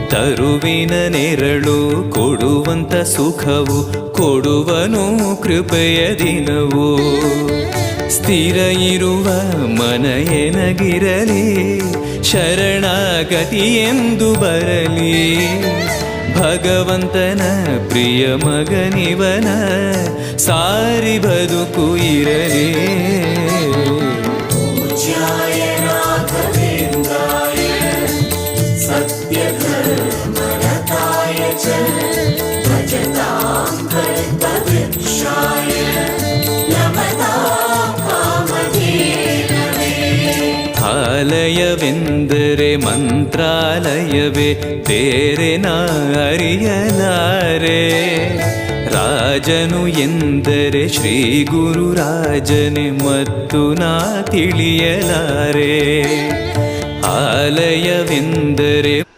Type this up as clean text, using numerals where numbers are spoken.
ತರುವಿನ ನೆರಳು ಕೊಡುವಂತ ಸುಖವು ಕೊಡುವನು ಕೃಪೆಯ ದಿನವು. ಸ್ಥಿರ ಇರುವ ಮನ ಎನಗಿರಲಿ, ಶರಣಾಗತಿ ಎಂದು ಬರಲಿ. ಭಗವಂತನ ಪ್ರಿಯ ಮಗನಿವನ, ಸಾರಿ ಬದುಕು ಇರಲಿ. ಆಲಯವೆಂದರೆ ಮಂತ್ರಾಲಯವೇ, ಬೇರೆ ನಾ ಅರಿಯಲಾರೆ. ರಾಜನು ಎಂದರೆ ಶ್ರೀ ಗುರು ರಾಜನೇ, ಮತ್ತು ನಾ ತಿಳಿಯಲಾರೆ. ಆಲಯವೆಂದರೆ